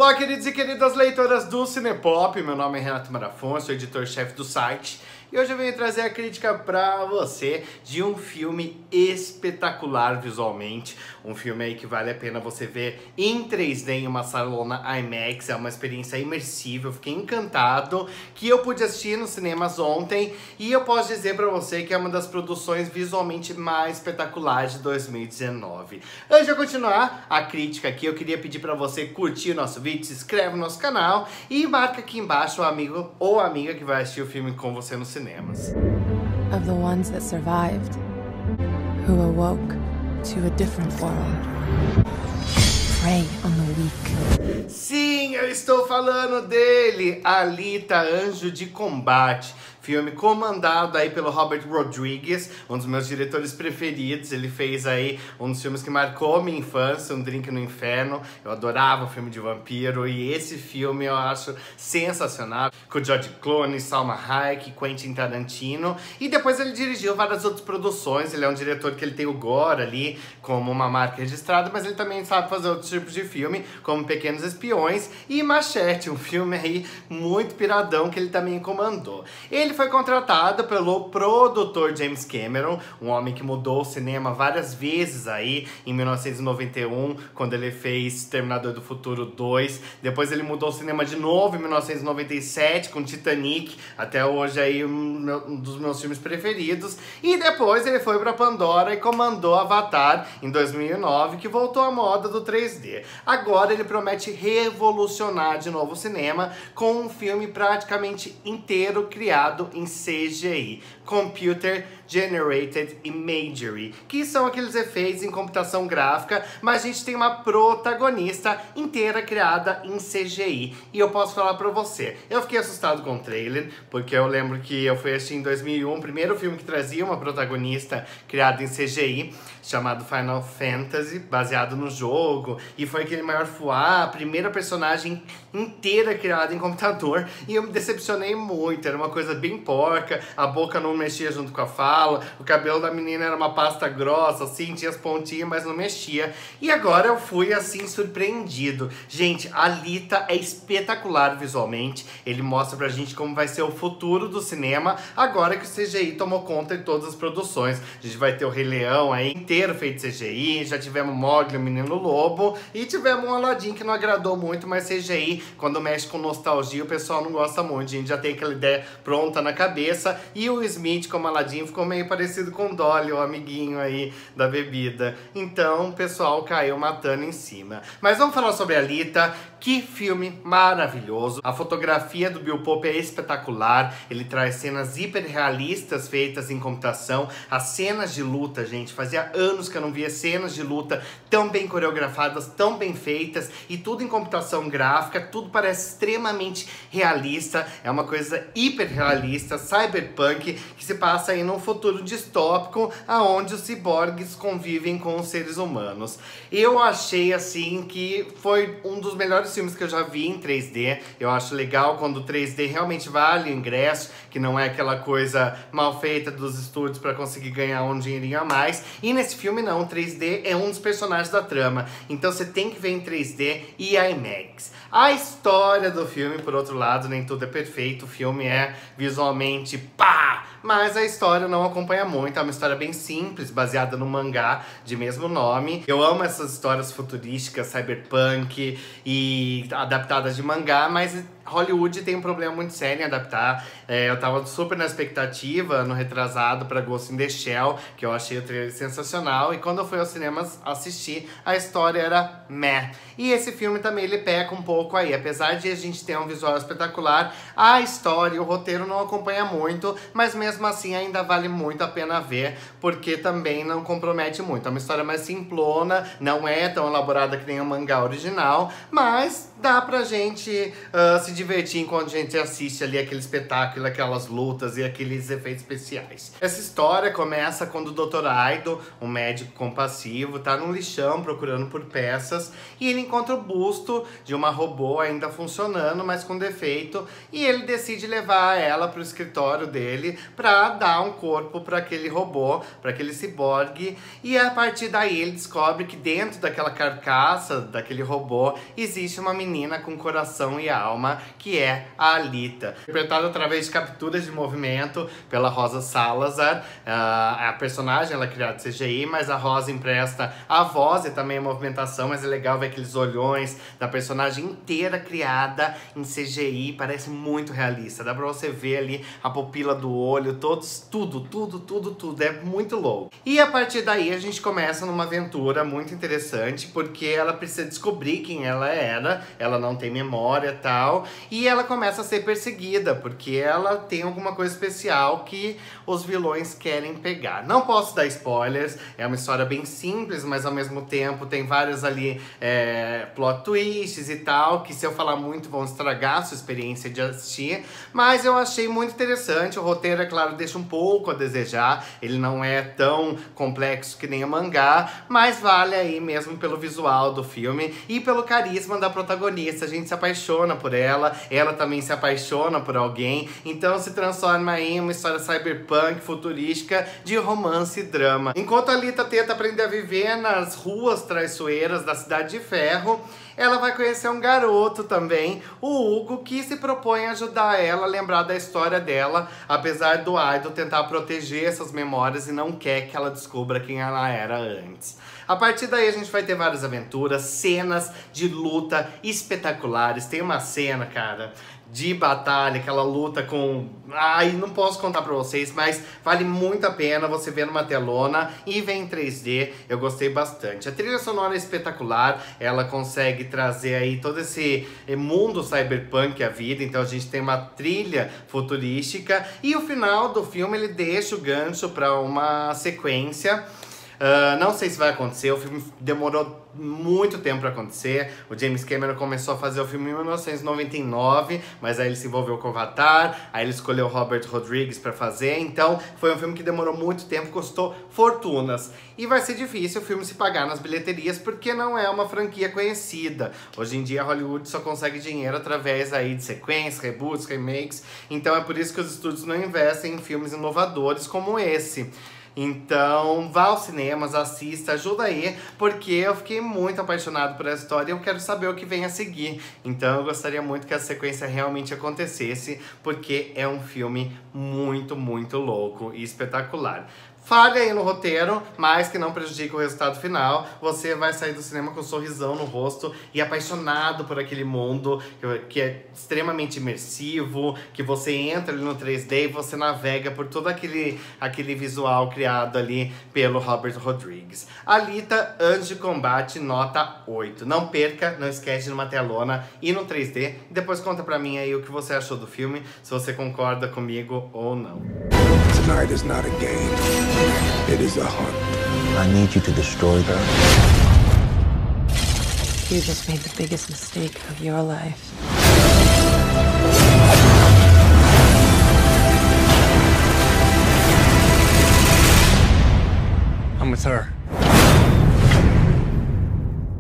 Olá, queridos e queridas leitoras do Cinepop, meu nome é Renato Marafon, sou editor-chefe do site e hoje eu venho trazer a crítica pra você de um filme espetacular visualmente, um filme aí que vale a pena você ver em 3D em uma salona IMAX, é uma experiência imersiva, eu fiquei encantado, que eu pude assistir nos cinemas ontem e eu posso dizer pra você que é uma das produções visualmente mais espetaculares de 2019. Antes de eu continuar a crítica aqui, eu queria pedir pra você curtir o nosso vídeo, se inscreve no nosso canal e marca aqui embaixo o amigo ou amiga que vai assistir o filme com você nos cinemas. Of the ones that survived, who awoke to a different world. Prey on the weak. Sim, eu estou falando dele, Alita, Anjo de Combate. Filme comandado aí pelo Robert Rodriguez, um dos meus diretores preferidos. Ele fez aí um dos filmes que marcou minha infância, Um Drink no Inferno. Eu adorava o filme de vampiro e esse filme eu acho sensacional. Com George Clooney, Salma Hayek, Quentin Tarantino. E depois ele dirigiu várias outras produções. Ele é um diretor que ele tem o gore ali como uma marca registrada, mas ele também sabe fazer outros tipos de filme, como Pequenos Espiões e Machete, um filme aí muito piradão que ele também comandou. Ele foi contratado pelo produtor James Cameron, um homem que mudou o cinema várias vezes aí, em 1991, quando ele fez Terminador do Futuro 2. Depois ele mudou o cinema de novo em 1997 com Titanic, até hoje aí um dos meus filmes preferidos. E depois ele foi para Pandora e comandou Avatar em 2009, que voltou à moda do 3D. Agora ele promete revolucionar de novo o cinema com um filme praticamente inteiro criado em CGI, Computer Generated Imagery, que são aqueles efeitos em computação gráfica, mas a gente tem uma protagonista inteira criada em CGI. E eu posso falar pra você, eu fiquei assustado com o trailer, porque eu lembro que eu fui assistir em 2001, o primeiro filme que trazia uma protagonista criada em CGI, chamado Final Fantasy, baseado no jogo, e foi aquele maior fuá, a primeira personagem inteira criada em computador, e eu me decepcionei muito, era uma coisa bem porca, a boca não mexia junto com a fala, o cabelo da menina era uma pasta grossa, assim, tinha as pontinhas, mas não mexia, e agora eu fui, assim, surpreendido. Gente, Alita é espetacular visualmente, ele mostra pra gente como vai ser o futuro do cinema, agora que o CGI tomou conta de todas as produções. A gente vai ter o Rei Leão aí, inteiro feito CGI, já tivemos Mowgli, o Menino Lobo, e tivemos um Aladdin que não agradou muito, mas CGI, quando mexe com nostalgia, o pessoal não gosta muito, a gente já tem aquela ideia pronta na cabeça, e o Smith como Aladdin ficou meio parecido com o Dolly, o amiguinho aí da bebida, então o pessoal caiu matando em cima. Mas vamos falar sobre Alita. Que filme maravilhoso, a fotografia do Bill Pope é espetacular, ele traz cenas hiperrealistas feitas em computação, as cenas de luta, gente, fazia anos que eu não via cenas de luta tão bem coreografadas, tão bem feitas, e tudo em computação gráfica, tudo parece extremamente realista, é uma coisa hiperrealista, cyberpunk, que se passa aí num futuro distópico, aonde os ciborgues convivem com os seres humanos. Eu achei, assim, que foi um dos melhores filmes que eu já vi em 3D, eu acho legal quando o 3D realmente vale o ingresso, que não é aquela coisa mal feita dos estúdios para conseguir ganhar um dinheirinho a mais, e nesse filme não, o 3D é um dos personagens da trama, então você tem que ver em 3D e IMAX. A história do filme, por outro lado, nem tudo é perfeito, o filme é visualmente pá! Mas a história não acompanha muito, é uma história bem simples, baseada no mangá de mesmo nome. Eu amo essas histórias futurísticas, cyberpunk e adaptadas de mangá, mas Hollywood tem um problema muito sério em adaptar. Eu tava super na expectativa, no retrasado, pra Ghost in the Shell, que eu achei o trailer sensacional, e quando eu fui aos cinemas assistir, a história era meh. E esse filme também, ele peca um pouco aí, apesar de a gente ter um visual espetacular, a história e o roteiro não acompanha muito, mas mesmo assim ainda vale muito a pena ver, porque também não compromete muito. É uma história mais simplona, não é tão elaborada que nem o mangá original, mas dá pra gente se divertir enquanto a gente assiste ali aquele espetáculo, aquelas lutas e aqueles efeitos especiais. Essa história começa quando o Dr. Aido, um médico compassivo, tá num lixão procurando por peças e ele encontra o busto de uma robô ainda funcionando, mas com defeito, e ele decide levar ela pro escritório dele para dar um corpo para aquele robô, para aquele ciborgue, e a partir daí ele descobre que dentro daquela carcaça daquele robô existe uma menina com coração e alma, que é a Alita, interpretada através de capturas de movimento pela Rosa Salazar. A personagem ela é criada de CGI, mas a Rosa empresta a voz e também a movimentação, mas é legal ver aqueles olhões da personagem inteira criada em CGI, parece muito realista, dá pra você ver ali a pupila do olho, tudo, é muito louco. E a partir daí a gente começa numa aventura muito interessante, porque ela precisa descobrir quem ela era, ela não tem memória e tal, e ela começa a ser perseguida, porque ela tem alguma coisa especial que os vilões querem pegar. Não posso dar spoilers, é uma história bem simples, mas ao mesmo tempo tem vários ali plot twists e tal, que se eu falar muito vão estragar a sua experiência de assistir, mas eu achei muito interessante. O roteiro, é claro, deixa um pouco a desejar, ele não é tão complexo que nem o mangá, mas vale aí mesmo pelo visual do filme e pelo carisma da protagonista. A gente se apaixona por ela, ela também se apaixona por alguém, então se transforma aí em uma história cyberpunk, futurística, de romance e drama. Enquanto a Alita tenta aprender a viver nas ruas traiçoeiras da Cidade de Ferro, ela vai conhecer um garoto também, o Hugo, que se propõe a ajudar ela a lembrar da história dela, apesar do Aido tentar proteger essas memórias e não quer que ela descubra quem ela era antes. A partir daí a gente vai ter várias aventuras, cenas de luta espetaculares. Tem uma cena, cara, de batalha, aquela luta com... Ai, não posso contar pra vocês, mas vale muito a pena você ver numa telona e ver em 3D, eu gostei bastante. A trilha sonora é espetacular, ela consegue trazer aí todo esse mundo cyberpunk à vida, então a gente tem uma trilha futurística e o final do filme ele deixa o gancho pra uma sequência. Não sei se vai acontecer, o filme demorou muito tempo para acontecer. O James Cameron começou a fazer o filme em 1999, mas aí ele se envolveu com o Avatar, aí ele escolheu o Robert Rodrigues para fazer, então foi um filme que demorou muito tempo, custou fortunas. E vai ser difícil o filme se pagar nas bilheterias, porque não é uma franquia conhecida. Hoje em dia Hollywood só consegue dinheiro através aí de sequências, reboots, remakes, então é por isso que os estúdios não investem em filmes inovadores como esse. Então, vá aos cinemas, assista, ajuda aí, porque eu fiquei muito apaixonado por essa história e eu quero saber o que vem a seguir. Então eu gostaria muito que a sequência realmente acontecesse, porque é um filme muito, muito louco e espetacular. Falha aí no roteiro, mas que não prejudique o resultado final. Você vai sair do cinema com um sorrisão no rosto e apaixonado por aquele mundo que é extremamente imersivo, que você entra ali no 3D e você navega por todo aquele visual criado ali pelo Robert Rodrigues. Alita, Anjo de Combate, nota 8. Não perca, não esquece de numa telona e no 3D. E depois conta pra mim aí o que você achou do filme, se você concorda comigo ou não. Tonight is not a game. It is a hunt. I need you to destroy them. You just made the biggest mistake of your life. I'm with her.